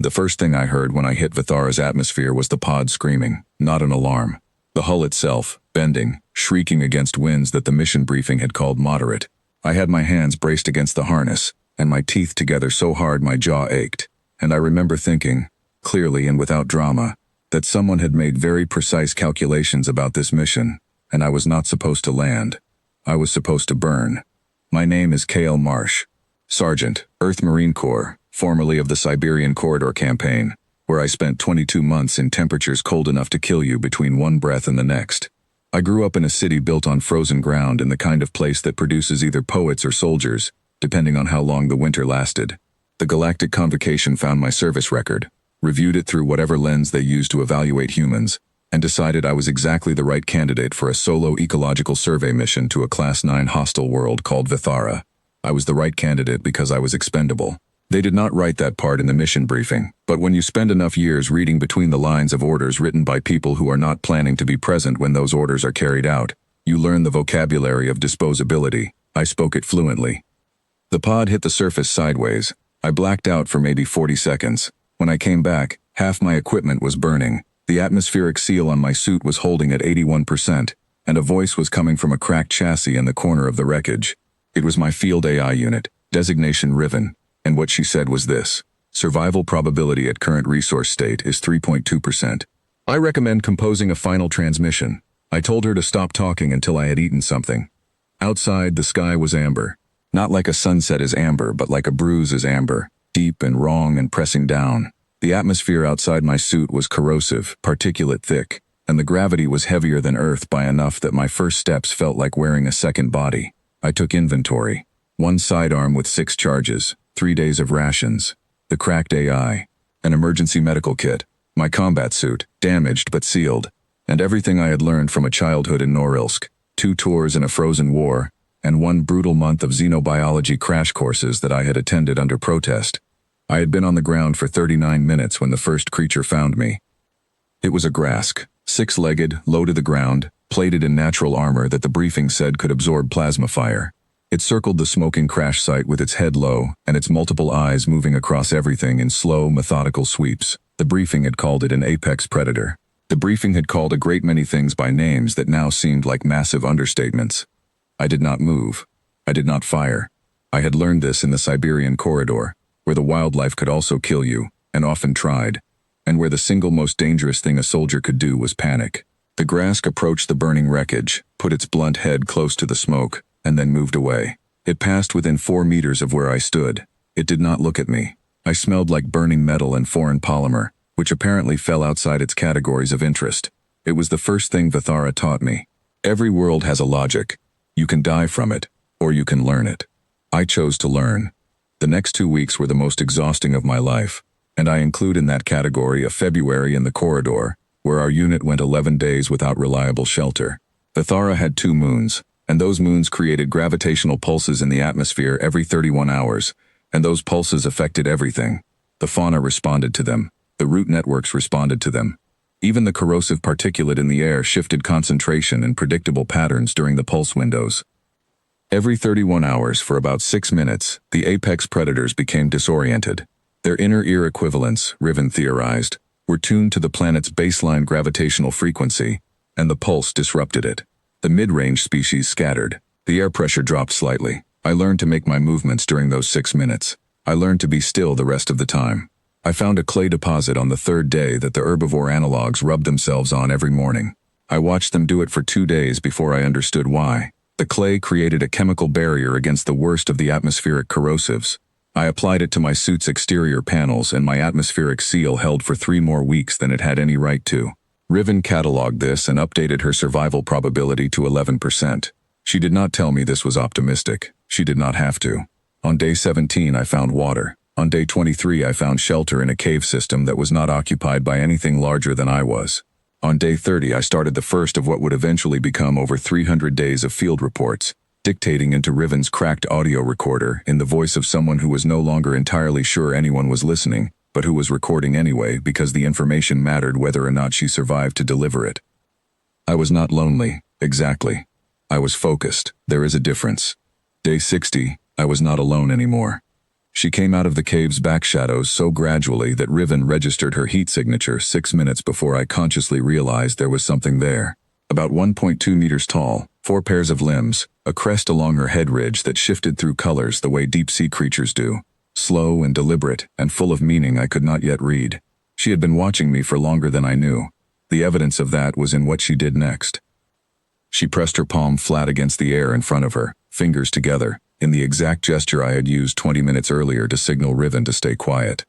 The first thing I heard when I hit Vithara's atmosphere was the pod screaming, not an alarm. The hull itself, bending, shrieking against winds that the mission briefing had called moderate. I had my hands braced against the harness, and my teeth together so hard my jaw ached. And I remember thinking, clearly and without drama, that someone had made very precise calculations about this mission, and I was not supposed to land. I was supposed to burn. My name is K.L. Marsh, Sergeant, Earth Marine Corps, formerly of the Siberian Corridor Campaign, where I spent 22 months in temperatures cold enough to kill you between one breath and the next. I grew up in a city built on frozen ground in the kind of place that produces either poets or soldiers, depending on how long the winter lasted. The Galactic Convocation found my service record, reviewed it through whatever lens they used to evaluate humans, and decided I was exactly the right candidate for a solo ecological survey mission to a Class 9 hostile world called Vithara. I was the right candidate because I was expendable. They did not write that part in the mission briefing, but when you spend enough years reading between the lines of orders written by people who are not planning to be present when those orders are carried out, you learn the vocabulary of disposability. I spoke it fluently. The pod hit the surface sideways. I blacked out for maybe 40 seconds. When I came back, half my equipment was burning. The atmospheric seal on my suit was holding at 81%, and a voice was coming from a cracked chassis in the corner of the wreckage. It was my field AI unit, designation Riven. And what she said was this: survival probability at current resource state is 3.2%. I recommend composing a final transmission. I told her to stop talking until I had eaten something. Outside, the sky was amber. Not like a sunset is amber, but like a bruise is amber, deep and wrong and pressing down. The atmosphere outside my suit was corrosive, particulate thick, and the gravity was heavier than Earth by enough that my first steps felt like wearing a second body. I took inventory. One sidearm with 6 charges. 3 days of rations, the cracked AI, an emergency medical kit, my combat suit, damaged but sealed, and everything I had learned from a childhood in Norilsk, 2 tours in a frozen war, and 1 brutal month of xenobiology crash courses that I had attended under protest. I had been on the ground for 39 minutes when the first creature found me. It was a Grask, 6-legged, low to the ground, plated in natural armor that the briefing said could absorb plasma fire. It circled the smoking crash site with its head low and its multiple eyes moving across everything in slow, methodical sweeps. The briefing had called it an apex predator. The briefing had called a great many things by names that now seemed like massive understatements. I did not move. I did not fire. I had learned this in the Siberian Corridor, where the wildlife could also kill you, and often tried, and where the single most dangerous thing a soldier could do was panic. The Grask approached the burning wreckage, put its blunt head close to the smoke, and then moved away. It passed within 4 meters of where I stood. It did not look at me. I smelled like burning metal and foreign polymer, which apparently fell outside its categories of interest. It was the first thing Vithara taught me. Every world has a logic. You can die from it, or you can learn it. I chose to learn. The next 2 weeks were the most exhausting of my life, and I include in that category a February in the corridor, where our unit went 11 days without reliable shelter. Vithara had 2 moons, and those moons created gravitational pulses in the atmosphere every 31 hours, and those pulses affected everything. The fauna responded to them. The root networks responded to them. Even the corrosive particulate in the air shifted concentration in predictable patterns during the pulse windows. Every 31 hours for about 6 minutes, the apex predators became disoriented. Their inner ear equivalents, Riven theorized, were tuned to the planet's baseline gravitational frequency, and the pulse disrupted it. The mid-range species scattered. The air pressure dropped slightly. I learned to make my movements during those 6 minutes. I learned to be still the rest of the time. I found a clay deposit on the 3rd day that the herbivore analogs rubbed themselves on every morning. I watched them do it for 2 days before I understood why. The clay created a chemical barrier against the worst of the atmospheric corrosives. I applied it to my suit's exterior panels, and my atmospheric seal held for 3 more weeks than it had any right to. Riven cataloged this and updated her survival probability to 11%. She did not tell me this was optimistic. She did not have to. On day 17, I found water. On day 23, I found shelter in a cave system that was not occupied by anything larger than I was. On day 30, I started the first of what would eventually become over 300 days of field reports, dictating into Riven's cracked audio recorder in the voice of someone who was no longer entirely sure anyone was listening, but who was recording anyway because the information mattered whether or not she survived to deliver it. I was not lonely, exactly. I was focused. There is a difference. Day 60, I was not alone anymore. She came out of the cave's back shadows so gradually that Riven registered her heat signature 6 minutes before I consciously realized there was something there. About 1.2 meters tall, 4 pairs of limbs, a crest along her head ridge that shifted through colors the way deep-sea creatures do. Slow and deliberate, and full of meaning I could not yet read. She had been watching me for longer than I knew. The evidence of that was in what she did next. She pressed her palm flat against the air in front of her, fingers together, in the exact gesture I had used 20 minutes earlier to signal Riven to stay quiet.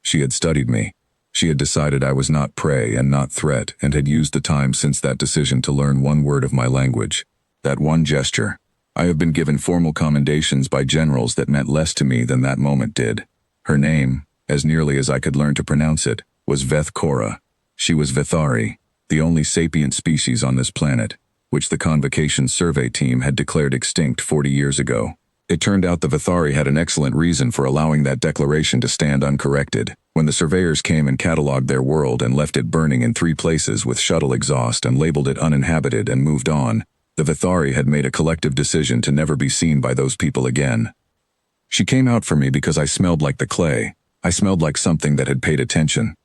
She had studied me. She had decided I was not prey and not threat, and had used the time since that decision to learn one word of my language. That one gesture. I have been given formal commendations by generals that meant less to me than that moment did. Her name, as nearly as I could learn to pronounce it, was Vethkora. She was Vethari, the only sapient species on this planet, which the Convocation Survey Team had declared extinct 40 years ago. It turned out the Vethari had an excellent reason for allowing that declaration to stand uncorrected. When the surveyors came and catalogued their world and left it burning in 3 places with shuttle exhaust and labeled it uninhabited and moved on, the Vethari had made a collective decision to never be seen by those people again. She came out for me because I smelled like the clay. I smelled like something that had paid attention.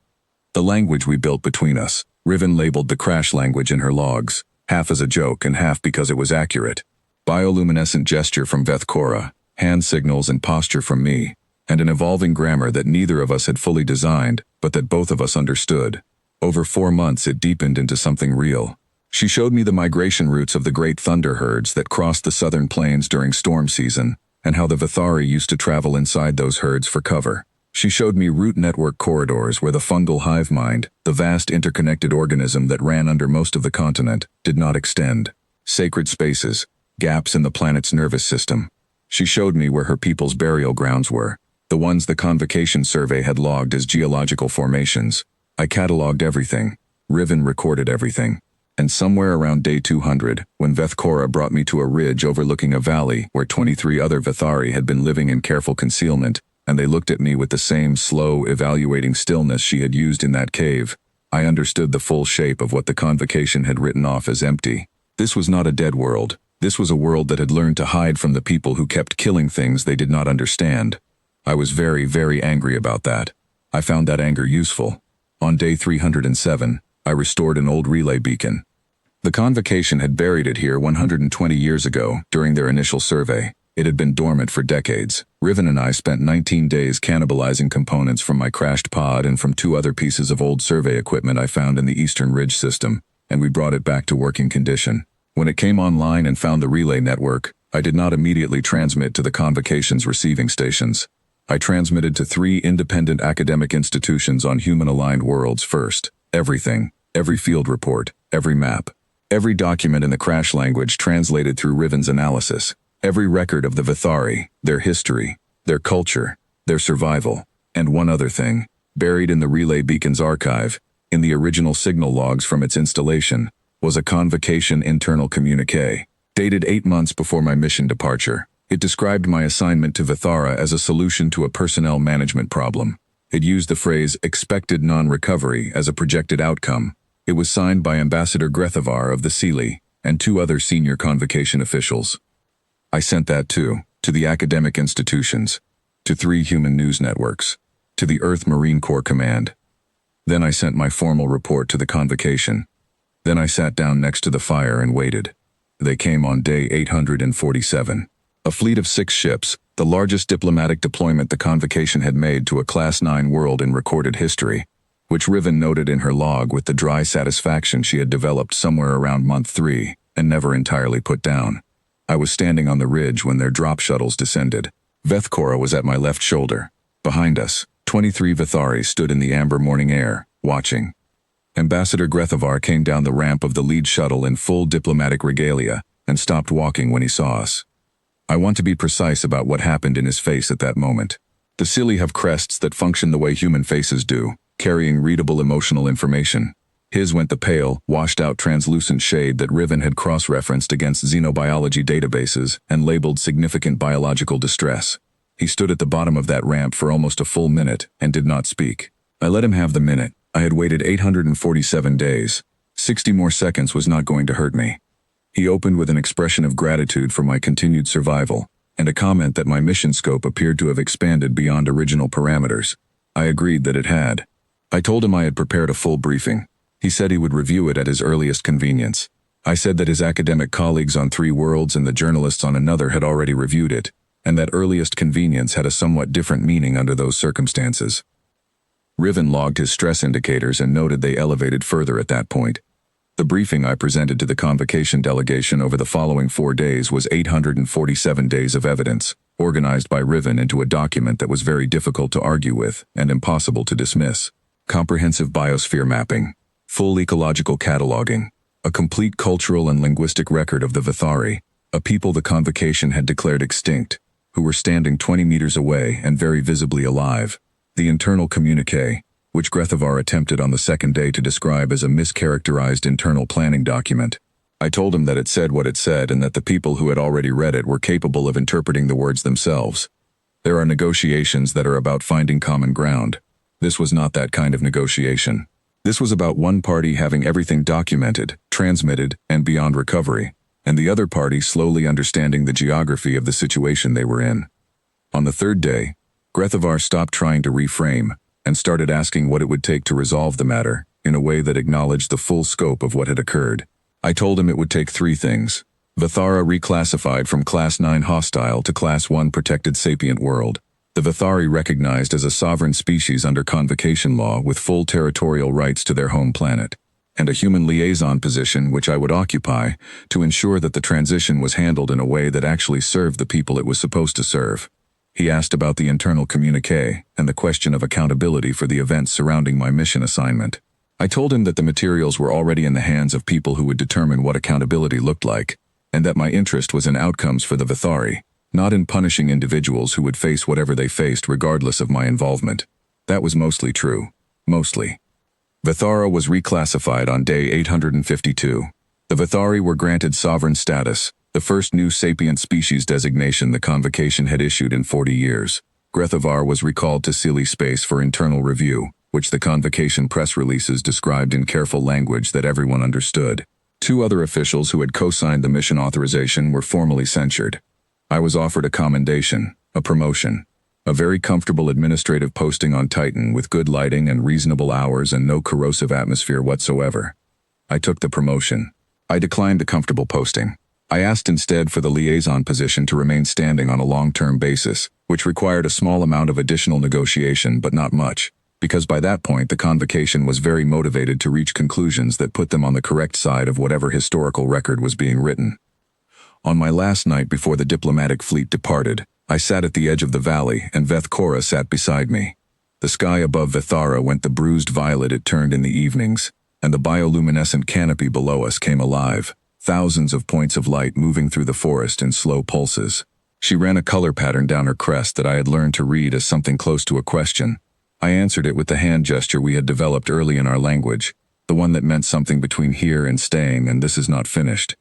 The language we built between us, Riven labeled the crash language in her logs, half as a joke and half because it was accurate. Bioluminescent gesture from Vethkora, hand signals and posture from me, and an evolving grammar that neither of us had fully designed, but that both of us understood. Over 4 months it deepened into something real. She showed me the migration routes of the great thunder herds that crossed the southern plains during storm season, and how the Vethari used to travel inside those herds for cover. She showed me root network corridors where the fungal hive mind, the vast interconnected organism that ran under most of the continent, did not extend. Sacred spaces, gaps in the planet's nervous system. She showed me where her people's burial grounds were, the ones the Convocation Survey had logged as geological formations. I catalogued everything. Riven recorded everything. And somewhere around day 200, when Vethkora brought me to a ridge overlooking a valley where 23 other Vethari had been living in careful concealment, and they looked at me with the same slow, evaluating stillness she had used in that cave, I understood the full shape of what the Convocation had written off as empty. This was not a dead world. This was a world that had learned to hide from the people who kept killing things they did not understand. I was very, very angry about that. I found that anger useful. On day 307, I restored an old relay beacon. The Convocation had buried it here 120 years ago, during their initial survey. It had been dormant for decades. Riven and I spent 19 days cannibalizing components from my crashed pod and from 2 other pieces of old survey equipment I found in the Eastern Ridge system, and we brought it back to working condition. When it came online and found the relay network, I did not immediately transmit to the Convocation's receiving stations. I transmitted to 3 independent academic institutions on human-aligned worlds first. Everything, every field report, every map, every document in the crash language translated through Riven's analysis, every record of the Vethari, their history, their culture, their survival, and one other thing, buried in the relay beacon's archive, in the original signal logs from its installation, was a Convocation internal communique, dated 8 months before my mission departure. It described my assignment to Vethara as a solution to a personnel management problem. It used the phrase expected non-recovery as a projected outcome. It was signed by Ambassador Grethavar of the Sealy and 2 other senior Convocation officials. I sent that to the academic institutions, to 3 human news networks, to the Earth Marine Corps Command. Then I sent my formal report to the Convocation. Then I sat down next to the fire and waited. They came on day 847. A fleet of 6 ships, the largest diplomatic deployment the Convocation had made to a Class 9 world in recorded history, which Riven noted in her log with the dry satisfaction she had developed somewhere around month 3 and never entirely put down. I was standing on the ridge when their drop shuttles descended. Vethkora was at my left shoulder. Behind us, 23 Vethari stood in the amber morning air, watching. Ambassador Grethavar came down the ramp of the lead shuttle in full diplomatic regalia and stopped walking when he saw us. I want to be precise about what happened in his face at that moment. The Silly have crests that function the way human faces do, carrying readable emotional information. His went the pale, washed-out translucent shade that Riven had cross-referenced against xenobiology databases and labeled significant biological distress. He stood at the bottom of that ramp for almost a full minute and did not speak. I let him have the minute. I had waited 847 days. 60 more seconds was not going to hurt me. He opened with an expression of gratitude for my continued survival, and a comment that my mission scope appeared to have expanded beyond original parameters. I agreed that it had. I told him I had prepared a full briefing. He said he would review it at his earliest convenience. I said that his academic colleagues on 3 worlds and the journalists on another had already reviewed it, and that earliest convenience had a somewhat different meaning under those circumstances. Riven logged his stress indicators and noted they elevated further at that point. The briefing I presented to the convocation delegation over the following 4 days was 847 days of evidence, organized by Riven into a document that was very difficult to argue with and impossible to dismiss. Comprehensive biosphere mapping, full ecological cataloging, a complete cultural and linguistic record of the Vithari, a people the convocation had declared extinct, who were standing 20 meters away and very visibly alive. The internal communique, which Grethavar attempted on the second day to describe as a mischaracterized internal planning document. I told him that it said what it said and that the people who had already read it were capable of interpreting the words themselves. There are negotiations that are about finding common ground. This was not that kind of negotiation. This was about one party having everything documented, transmitted, and beyond recovery, and the other party slowly understanding the geography of the situation they were in. On the third day, Grethavar stopped trying to reframe and started asking what it would take to resolve the matter in a way that acknowledged the full scope of what had occurred. I told him it would take 3 things. Vithara reclassified from Class 9 hostile to Class 1 protected sapient world. The Vithari recognized as a sovereign species under convocation law with full territorial rights to their home planet. And a human liaison position which I would occupy to ensure that the transition was handled in a way that actually served the people it was supposed to serve. He asked about the internal communique and the question of accountability for the events surrounding my mission assignment. I told him that the materials were already in the hands of people who would determine what accountability looked like, and that my interest was in outcomes for the Vithari, not in punishing individuals who would face whatever they faced regardless of my involvement. That was mostly true. Mostly. Vithara was reclassified on day 852. The Vithari were granted sovereign status, the first new sapient species designation the convocation had issued in 40 years. Grethavar was recalled to Sealy Space for internal review, which the convocation press releases described in careful language that everyone understood. 2 other officials who had co-signed the mission authorization were formally censured. I was offered a commendation, a promotion, a very comfortable administrative posting on Titan with good lighting and reasonable hours and no corrosive atmosphere whatsoever. I took the promotion. I declined the comfortable posting. I asked instead for the liaison position to remain standing on a long-term basis, which required a small amount of additional negotiation but not much, because by that point the convocation was very motivated to reach conclusions that put them on the correct side of whatever historical record was being written. On my last night before the diplomatic fleet departed, I sat at the edge of the valley and Vethkora sat beside me. The sky above Vithara went the bruised violet it turned in the evenings, and the bioluminescent canopy below us came alive. Thousands of points of light moving through the forest in slow pulses. She ran a color pattern down her crest that I had learned to read as something close to a question. I answered it with the hand gesture we had developed early in our language, the one that meant something between here and staying and this is not finished.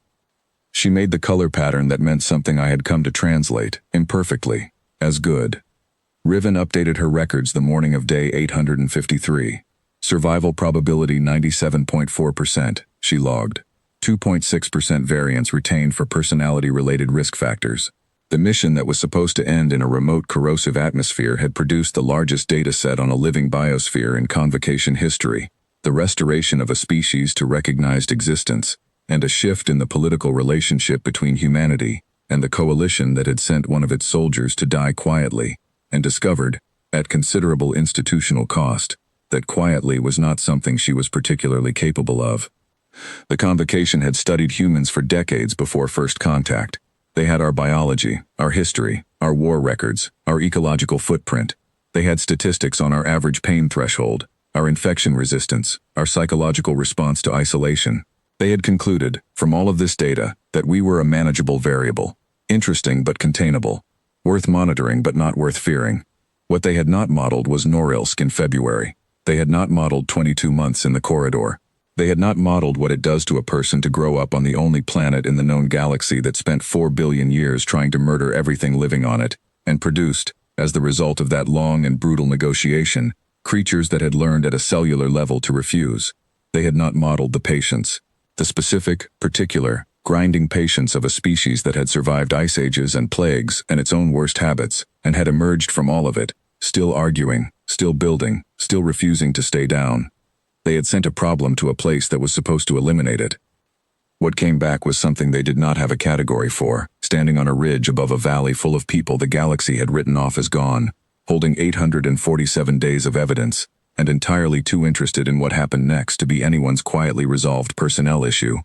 She made the color pattern that meant something I had come to translate, imperfectly, as good. Riven updated her records the morning of day 853. Survival probability 97.4%, she logged. 2.6% variance retained for personality-related risk factors. The mission that was supposed to end in a remote corrosive atmosphere had produced the largest data set on a living biosphere in convocation history, the restoration of a species to recognized existence, and a shift in the political relationship between humanity and the coalition that had sent one of its soldiers to die quietly, and discovered, at considerable institutional cost, that quietly was not something she was particularly capable of. The convocation had studied humans for decades before first contact. They had our biology, our history, our war records, our ecological footprint. They had statistics on our average pain threshold, our infection resistance, our psychological response to isolation. They had concluded, from all of this data, that we were a manageable variable, interesting but containable, worth monitoring but not worth fearing. What they had not modeled was Norilsk in February. They had not modeled 22 months in the corridor. They had not modeled what it does to a person to grow up on the only planet in the known galaxy that spent 4 billion years trying to murder everything living on it, and produced, as the result of that long and brutal negotiation, creatures that had learned at a cellular level to refuse. They had not modeled the patience, the specific, particular, grinding patience of a species that had survived ice ages and plagues and its own worst habits, and had emerged from all of it, still arguing, still building, still refusing to stay down. They had sent a problem to a place that was supposed to eliminate it. What came back was something they did not have a category for, standing on a ridge above a valley full of people the galaxy had written off as gone, holding 847 days of evidence, and entirely too interested in what happened next to be anyone's quietly resolved personnel issue.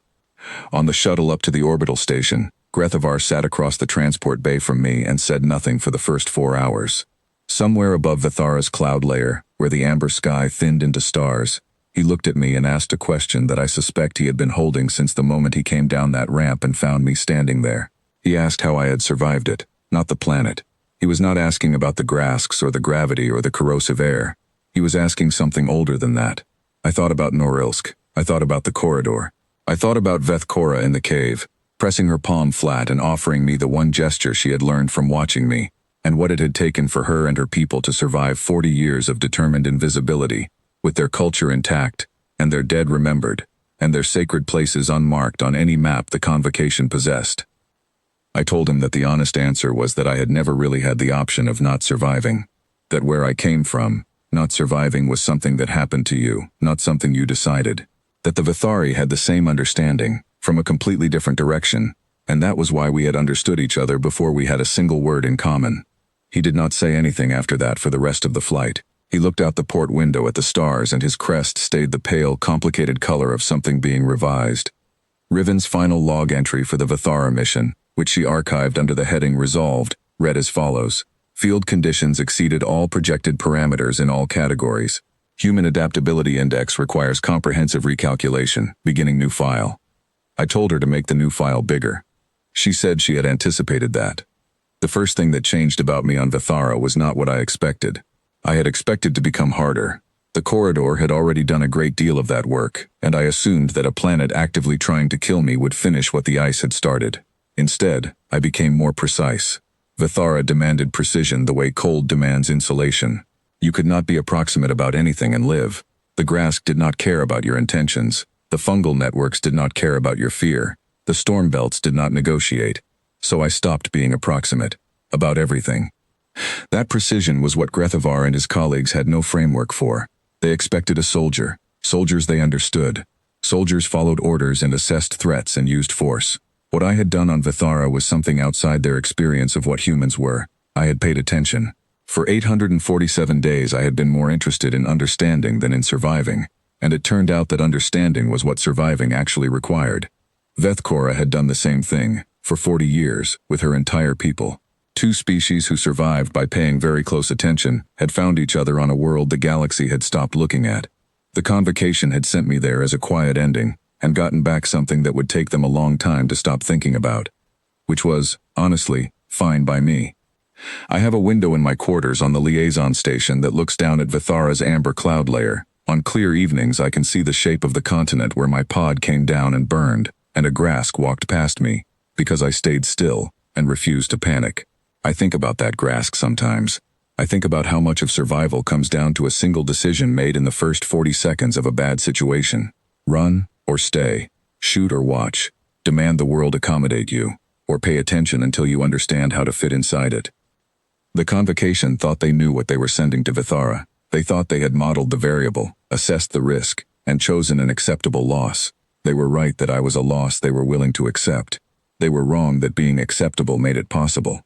On the shuttle up to the orbital station, Grethavar sat across the transport bay from me and said nothing for the first 4 hours. Somewhere above Vithara's cloud layer, where the amber sky thinned into stars, he looked at me and asked a question that I suspect he had been holding since the moment he came down that ramp and found me standing there. He asked how I had survived it, not the planet. He was not asking about the Grasks or the gravity or the corrosive air. He was asking something older than that. I thought about Norilsk. I thought about the corridor. I thought about Vethkora in the cave, pressing her palm flat and offering me the one gesture she had learned from watching me, and what it had taken for her and her people to survive 40 years of determined invisibility, with their culture intact, and their dead remembered, and their sacred places unmarked on any map the Convocation possessed. I told him that the honest answer was that I had never really had the option of not surviving, that where I came from, not surviving was something that happened to you, not something you decided, that the Vithari had the same understanding, from a completely different direction, and that was why we had understood each other before we had a single word in common. He did not say anything after that for the rest of the flight. He looked out the port window at the stars and his crest stayed the pale, complicated color of something being revised. Riven's final log entry for the Vithara mission, which she archived under the heading Resolved, read as follows. Field conditions exceeded all projected parameters in all categories. Human Adaptability Index requires comprehensive recalculation, beginning new file. I told her to make the new file bigger. She said she had anticipated that. The first thing that changed about me on Vithara was not what I expected. I had expected to become harder. The corridor had already done a great deal of that work, and I assumed that a planet actively trying to kill me would finish what the ice had started. Instead, I became more precise. Vithara demanded precision the way cold demands insulation. You could not be approximate about anything and live. The Grask did not care about your intentions. The fungal networks did not care about your fear. The storm belts did not negotiate. So I stopped being approximate. About everything. That precision was what Grethavar and his colleagues had no framework for. They expected a soldier. Soldiers they understood. Soldiers followed orders and assessed threats and used force. What I had done on Vithara was something outside their experience of what humans were. I had paid attention. For 847 days I had been more interested in understanding than in surviving, and it turned out that understanding was what surviving actually required. Vethkora had done the same thing, for 40 years, with her entire people. Two species who survived by paying very close attention had found each other on a world the galaxy had stopped looking at. The Convocation had sent me there as a quiet ending, and gotten back something that would take them a long time to stop thinking about. Which was, honestly, fine by me. I have a window in my quarters on the liaison station that looks down at Vithara's amber cloud layer. On clear evenings I can see the shape of the continent where my pod came down and burned, and a Grask walked past me, because I stayed still, and refused to panic. I think about that Grask sometimes. I think about how much of survival comes down to a single decision made in the first 40 seconds of a bad situation. Run, or stay. Shoot or watch. Demand the world accommodate you, or pay attention until you understand how to fit inside it. The Convocation thought they knew what they were sending to Vithara. They thought they had modeled the variable, assessed the risk, and chosen an acceptable loss. They were right that I was a loss they were willing to accept. They were wrong that being acceptable made it possible.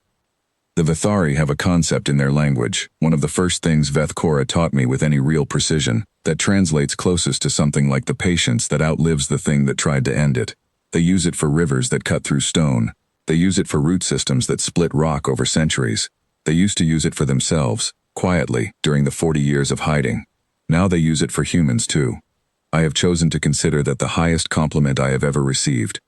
The Vithari have a concept in their language, one of the first things Vethkora taught me with any real precision, that translates closest to something like the patience that outlives the thing that tried to end it. They use it for rivers that cut through stone. They use it for root systems that split rock over centuries. They used to use it for themselves, quietly, during the 40 years of hiding. Now they use it for humans too. I have chosen to consider that the highest compliment I have ever received,